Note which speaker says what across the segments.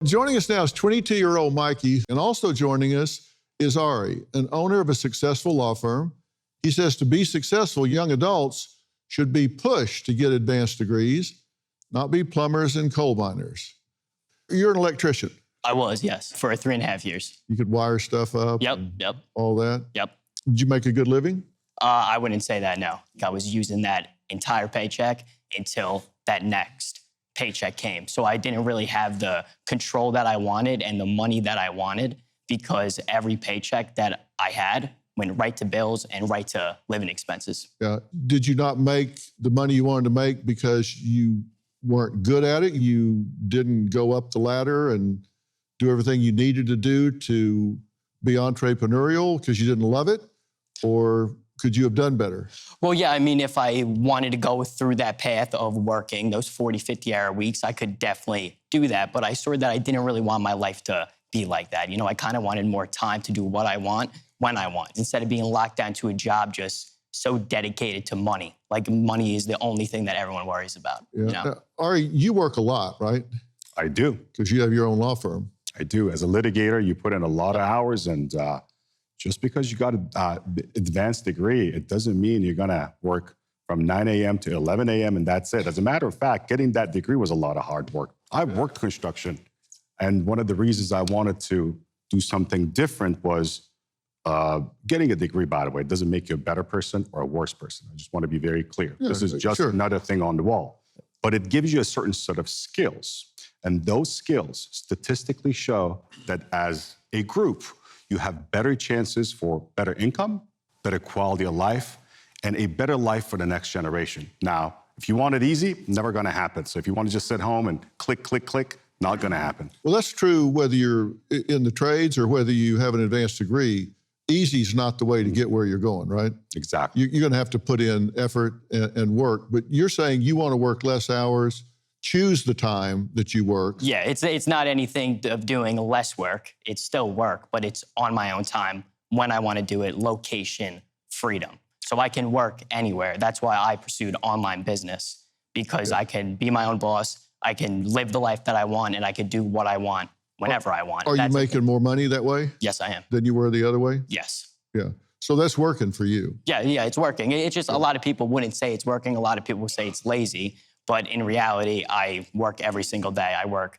Speaker 1: Joining us now is 22-year-old Mikey, and also joining us is Ari, an owner of a successful law firm. He says to be successful, young adults should be pushed to get advanced degrees, not be plumbers and coal miners. You're an electrician.
Speaker 2: I was, yes, for 3.5 years.
Speaker 1: You could wire stuff up.
Speaker 2: Yep.
Speaker 1: All that.
Speaker 2: Yep.
Speaker 1: Did you make a good living?
Speaker 2: I wouldn't say that, no. I was using that entire paycheck until that next paycheck came. So I didn't really have the control that I wanted and the money that I wanted, because every paycheck that I had went right to bills and right to living expenses.
Speaker 1: Yeah. Did you not make the money you wanted to make because you weren't good at it? You didn't go up the ladder and do everything you needed to do to be entrepreneurial because you didn't love it? Or could you have done better?
Speaker 2: Well, yeah, I mean, if I wanted to go through that path of working those 40, 50-hour weeks, I could definitely do that. But I saw that I didn't really want my life to be like that. You know, I kind of wanted more time to do what I want, when I want, instead of being locked down to a job just so dedicated to money. Like, money is the only thing that everyone worries about.
Speaker 1: Yeah.
Speaker 2: You know?
Speaker 1: Now, Ari, you work a lot, right?
Speaker 3: I do.
Speaker 1: Because you have your own law firm.
Speaker 3: I do. As a litigator, you put in a lot of hours, and just because you got an advanced degree, it doesn't mean you're going to work from 9 a.m. to 11 a.m. and that's it. As a matter of fact, getting that degree was a lot of hard work. I've worked construction, and one of the reasons I wanted to do something different was getting a degree, by the way, doesn't make you a better person or a worse person. I just want to be very clear.
Speaker 1: Yeah,
Speaker 3: this is just another thing on the wall. But it gives you a certain set of skills. And those skills statistically show that as a group, you have better chances for better income, better quality of life, and a better life for the next generation. Now, if you want it easy, never going to happen. So if you want to just sit home and click, click, click, not going to happen.
Speaker 1: Well, that's true whether you're in the trades or whether you have an advanced degree. Easy is not the way to get where you're going, right?
Speaker 3: Exactly.
Speaker 1: You're going to have to put in effort and work. But you're saying you want to work less hours, choose the time that you work.
Speaker 2: Yeah, it's not anything of doing less work. It's still work, but it's on my own time, when I want to do it, location, freedom. So I can work anywhere. That's why I pursued online business, because I can be my own boss, I can live the life that I want, and I can do what I want whenever I want.
Speaker 1: Are you making more money that way?
Speaker 2: Yes, I am.
Speaker 1: Than you were the other way?
Speaker 2: Yes.
Speaker 1: Yeah. So that's working for you.
Speaker 2: Yeah, it's working. It's just a lot of people wouldn't say it's working. A lot of people say it's lazy. But in reality, I work every single day. I work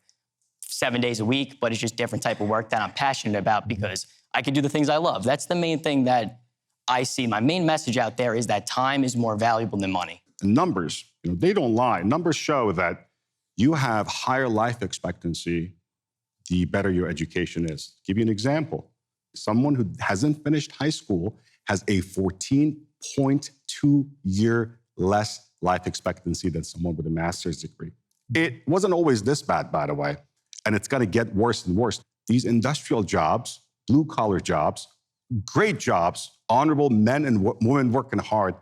Speaker 2: 7 days a week, but it's just different type of work that I'm passionate about, because I can do the things I love. That's the main thing that I see. My main message out there is that time is more valuable than money.
Speaker 3: Numbers, they don't lie. Numbers show that you have higher life expectancy the better your education is. Give you an example. Someone who hasn't finished high school has a 14.2 year less life expectancy than someone with a master's degree. It wasn't always this bad, by the way, and it's going to get worse and worse. These industrial jobs, blue-collar jobs, great jobs, honorable men and women working hard,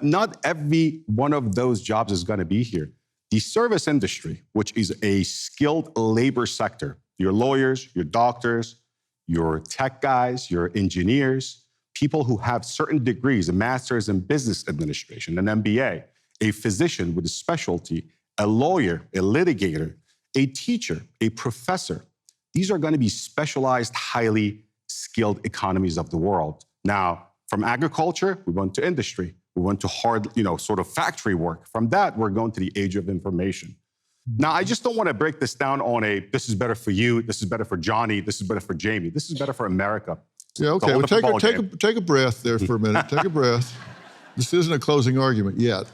Speaker 3: not every one of those jobs is going to be here. The service industry, which is a skilled labor sector, your lawyers, your doctors, your tech guys, your engineers, people who have certain degrees, a master's in business administration, an MBA, a physician with a specialty, a lawyer, a litigator, a teacher, a professor. These are going to be specialized, highly skilled economies of the world. Now, from agriculture, we went to industry. We went to hard, sort of factory work. From that, we're going to the age of information. Now, I just don't want to break this down on this is better for you, this is better for Johnny, this is better for Jamie. This is better for America.
Speaker 1: Yeah, okay. Well, take a breath there for a minute. Take a breath. This isn't a closing argument yet.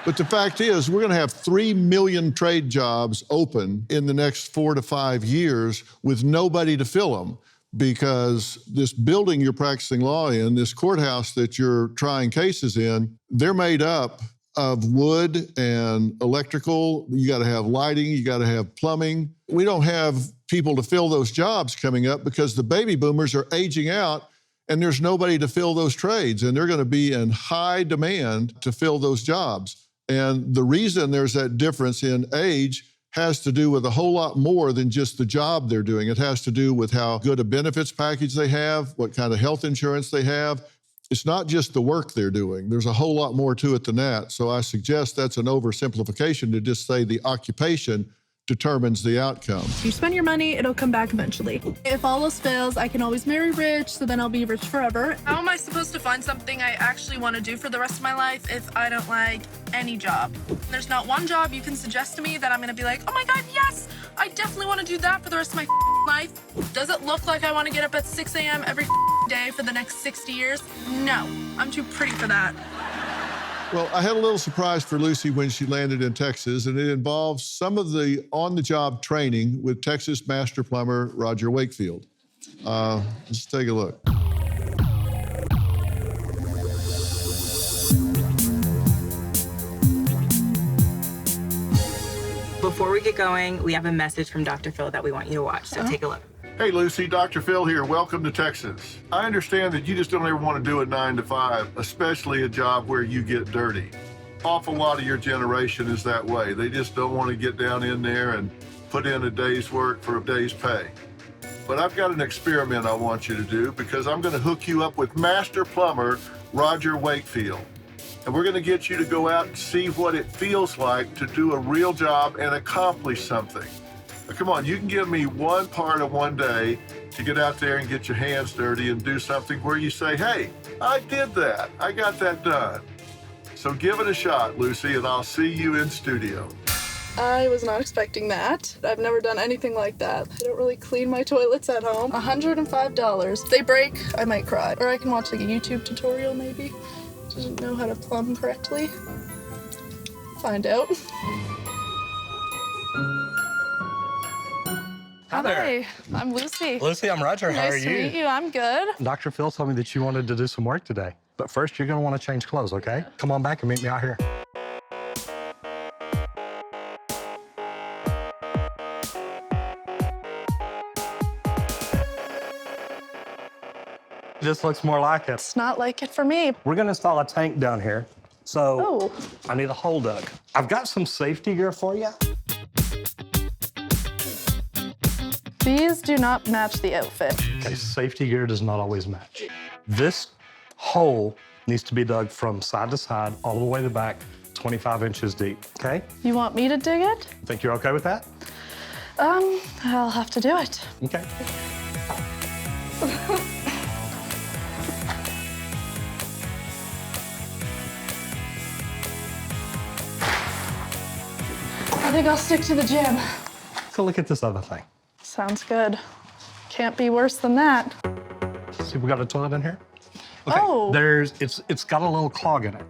Speaker 1: But the fact is, we're going to have 3 million trade jobs open in the next 4 to 5 years with nobody to fill them, because this building you're practicing law in, this courthouse that you're trying cases in, they're made up of wood and electrical. You got to have lighting, you got to have plumbing. We don't have people to fill those jobs coming up because the baby boomers are aging out and there's nobody to fill those trades, and they're going to be in high demand to fill those jobs. And the reason there's that difference in age has to do with a whole lot more than just the job they're doing. It has to do with how good a benefits package they have, what kind of health insurance they have. It's not just the work they're doing. There's a whole lot more to it than that. So I suggest that's an oversimplification to just say the occupation determines the outcome.
Speaker 4: You spend your money, it'll come back eventually. If all else fails, I can always marry rich, so then I'll be rich forever. How am I supposed to find something I actually want to do for the rest of my life if I don't like any job? There's not one job you can suggest to me that I'm going to be like, oh my God, yes, I definitely want to do that for the rest of my life. Does it look like I want to get up at 6 a.m. every day for the next 60 years? No, I'm too pretty for that.
Speaker 1: Well, I had a little surprise for Lucy when she landed in Texas, and it involves some of the on-the-job training with Texas master plumber Roger Wakefield. Let's take a look.
Speaker 5: Before we get going, we have a message from Dr. Phil that we want you to watch, so take a look.
Speaker 1: Hey, Lucy, Dr. Phil here. Welcome to Texas. I understand that you just don't ever want to do a 9 to 5, especially a job where you get dirty. Awful lot of your generation is that way. They just don't want to get down in there and put in a day's work for a day's pay. But I've got an experiment I want you to do because I'm going to hook you up with master plumber Roger Wakefield. And we're going to get you to go out and see what it feels like to do a real job and accomplish something. Now, come on, you can give me one part of one day to get out there and get your hands dirty and do something where you say, hey, I did that. I got that done. So give it a shot, Lucy, and I'll see you in studio.
Speaker 4: I was not expecting that. I've never done anything like that. I don't really clean my toilets at home. $105. If they break, I might cry. Or I can watch like a YouTube tutorial maybe. Doesn't know how to plumb correctly. Find out.
Speaker 6: Hi there.
Speaker 4: Hi, I'm Lucy.
Speaker 6: Lucy, I'm Roger. How are
Speaker 4: Nice to
Speaker 6: you?
Speaker 4: meet you. I'm good.
Speaker 6: Dr. Phil told me that you wanted to do some work today. But first, you're going to want to change clothes, okay? Come on back and meet me out here. This looks more like it.
Speaker 4: It's not like it for me.
Speaker 6: We're going to install a tank down here. So
Speaker 4: Oh.
Speaker 6: I need a hole dug. I've got some safety gear for you.
Speaker 4: These do not match the outfit.
Speaker 6: Okay, safety gear does not always match. This hole needs to be dug from side to side, all the way to the back, 25 inches deep, okay?
Speaker 4: You want me to dig it?
Speaker 6: Think you're okay with that?
Speaker 4: I'll have to do it.
Speaker 6: Okay.
Speaker 4: I think I'll stick to the gym.
Speaker 6: So look at this other thing.
Speaker 4: Sounds good. Can't be worse than that.
Speaker 6: See, we got a toilet in here? Okay.
Speaker 4: Oh.
Speaker 6: It's got a little clog in it.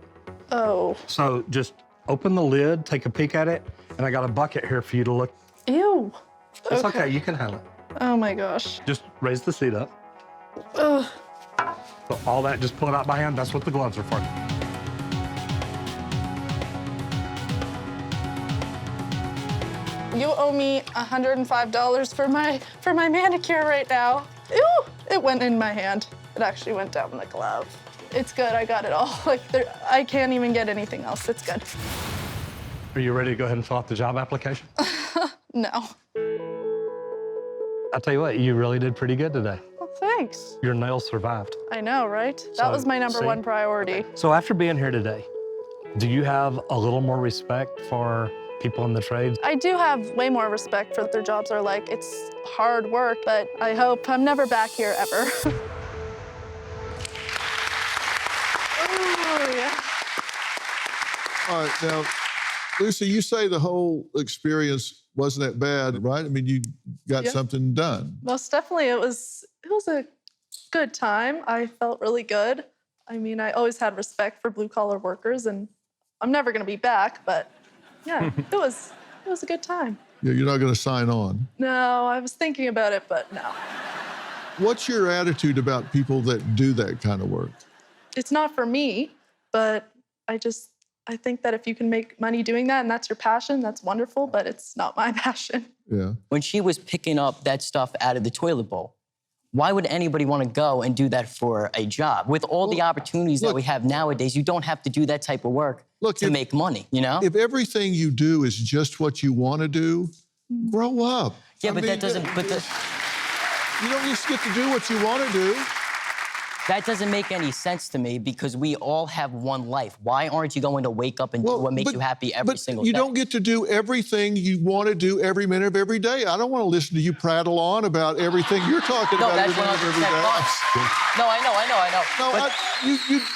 Speaker 4: Oh.
Speaker 6: So just open the lid, take a peek at it, and I got a bucket here for you to look.
Speaker 4: Ew.
Speaker 6: It's okay, you can handle it.
Speaker 4: Oh my gosh.
Speaker 6: Just raise the seat up.
Speaker 4: Ugh.
Speaker 6: So all that, just pull it out by hand. That's what the gloves are for.
Speaker 4: You owe me $105 for my manicure right now. Ew, it went in my hand. It actually went down the glove. It's good, I got it all. I can't even get anything else, it's good.
Speaker 6: Are you ready to go ahead and fill out the job application?
Speaker 4: No.
Speaker 6: I'll tell you what, you really did pretty good today.
Speaker 4: Well, thanks.
Speaker 6: Your nails survived.
Speaker 4: I know, right? That
Speaker 6: So,
Speaker 4: was my number
Speaker 6: see?
Speaker 4: one priority.
Speaker 6: So after being here today, do you have a little more respect for people in the trades?
Speaker 4: I do have way more respect for what their jobs are like. It's hard work, but I hope I'm never back here ever. Oh, yeah.
Speaker 1: All right, now, Lucy, you say the whole experience wasn't that bad, right? I mean, you got
Speaker 4: Yeah.
Speaker 1: something done.
Speaker 4: Most definitely, it was a good time. I felt really good. I mean, I always had respect for blue-collar workers, and I'm never gonna be back, but yeah, it was a good time.
Speaker 1: You're not going to sign on.
Speaker 4: No, I was thinking about it, but no.
Speaker 1: What's your attitude about people that do that kind of work?
Speaker 4: It's not for me, but I think that if you can make money doing that and that's your passion, that's wonderful, but it's not my passion.
Speaker 1: Yeah.
Speaker 2: When she was picking up that stuff out of the toilet bowl, why would anybody want to go and do that for a job? With all the opportunities that we have nowadays, you don't have to do that type of work to make money, you know?
Speaker 1: If everything you do is just what you want to do, grow up.
Speaker 2: Yeah,
Speaker 1: I
Speaker 2: but
Speaker 1: mean,
Speaker 2: that doesn't,
Speaker 1: you don't just get to do what you want to do.
Speaker 2: That doesn't make any sense to me because we all have one life. Why aren't you going to wake up and do what makes you happy every single day?
Speaker 1: You don't get to do everything you want to do every minute of every day. I don't want to listen to you prattle on about everything you're talking about
Speaker 2: that's
Speaker 1: every minute of every
Speaker 2: 100%
Speaker 1: day.
Speaker 2: false. No, I know.
Speaker 1: No,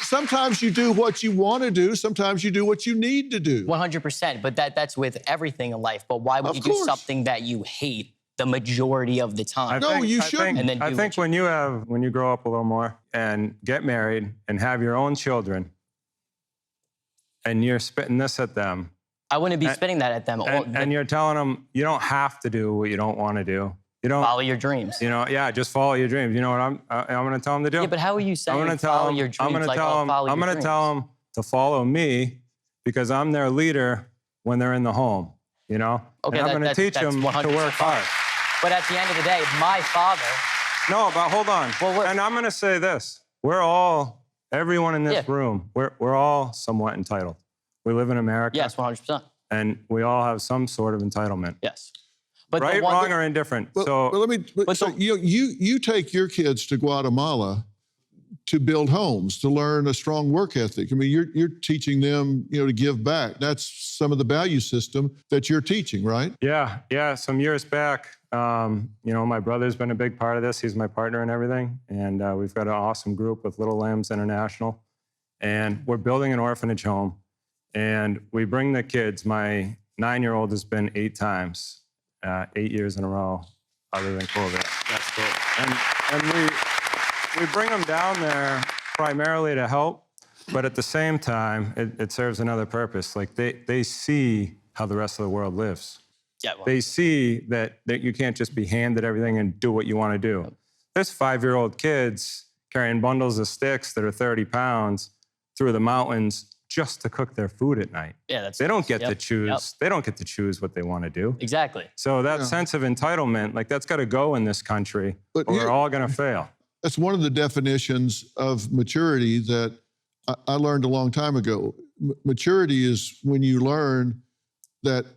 Speaker 1: sometimes you do what you want to do. Sometimes you do what you need to do.
Speaker 2: 100%, but that's with everything in life. But why would you do something that you hate the majority of the time?
Speaker 1: You shouldn't.
Speaker 2: And then
Speaker 7: I think when you grow up a little more and get married and have your own children, and you're spitting this at them.
Speaker 2: I wouldn't be spitting that at them.
Speaker 7: And you're telling them you don't have to do what you don't want to do. You don't
Speaker 2: follow your dreams.
Speaker 7: Just follow your dreams. You know what I'm going to tell them to do?
Speaker 2: Yeah, but how are you saying follow your dreams?
Speaker 7: I'm going to tell them to follow me because I'm their leader when they're in the home. Okay, and I'm going to teach them to work hard.
Speaker 2: But at the end of the day, my father...
Speaker 7: No, but hold on. And I'm going to say this. Everyone in this room, we're all somewhat entitled. We live in America.
Speaker 2: Yes, 100%.
Speaker 7: And we all have some sort of entitlement.
Speaker 2: Yes. But
Speaker 7: right, wrong, or indifferent.
Speaker 1: You take your kids to Guatemala to build homes, to learn a strong work ethic. I mean, you're teaching them, to give back. That's some of the value system that you're teaching, right?
Speaker 7: Yeah. Some years back, my brother's been a big part of this. He's my partner and everything. And we've got an awesome group with Little Lambs International. And we're building an orphanage home. And we bring the kids. My 9-year-old has been 8 times, 8 years in a row, other than COVID. That's cool. And we bring them down there primarily to help, but at the same time, it serves another purpose. Like they see how the rest of the world lives.
Speaker 2: Yeah, well,
Speaker 7: they see that you can't just be handed everything and do what you want to do. There's 5-year-old kids carrying bundles of sticks that are 30 pounds through the mountains just to cook their food at night.
Speaker 2: Yeah,
Speaker 7: they don't get to choose. Yep. They don't get to choose what they want to do.
Speaker 2: Exactly.
Speaker 7: So that sense of entitlement, that's got to go in this country, or we're all going to fail.
Speaker 1: That's one of the definitions of maturity that I learned a long time ago. Maturity is when you learn that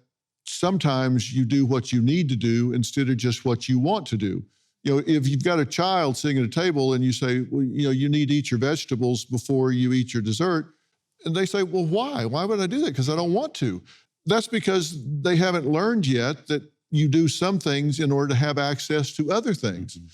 Speaker 1: sometimes you do what you need to do instead of just what you want to do. If you've got a child sitting at a table and you say, well, you need to eat your vegetables before you eat your dessert, and they say, well, why? Why would I do that? Because I don't want to. That's because they haven't learned yet that you do some things in order to have access to other things. Mm-hmm.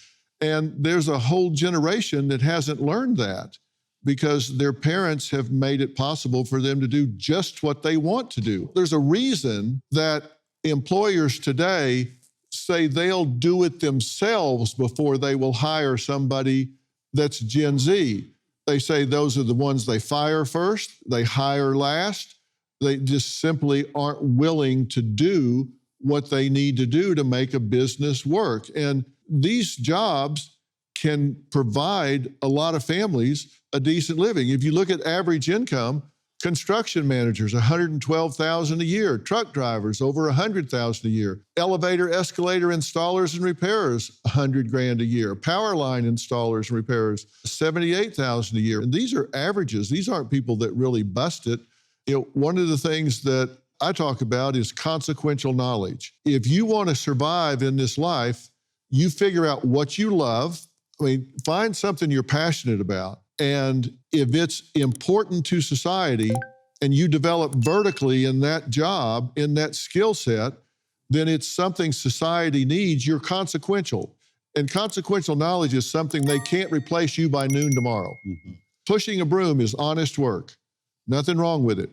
Speaker 1: And there's a whole generation that hasn't learned that because their parents have made it possible for them to do just what they want to do. There's a reason that employers today say they'll do it themselves before they will hire somebody that's Gen Z. They say those are the ones they fire first, they hire last. They just simply aren't willing to do what they need to do to make a business work. And these jobs can provide a lot of families a decent living. If you look at average income, construction managers, $112,000 a year. Truck drivers, over $100,000 a year. Elevator, escalator installers and repairers, $100,000 a year. Power line installers and repairers, $78,000 a year. And these are averages. These aren't people that really bust it. One of the things that I talk about is consequential knowledge. If you want to survive in this life, you figure out what you love. Find something you're passionate about. And if it's important to society and you develop vertically in that job, in that skill set, then it's something society needs. You're consequential. And consequential knowledge is something they can't replace you by noon tomorrow. Mm-hmm. Pushing a broom is honest work. Nothing wrong with it.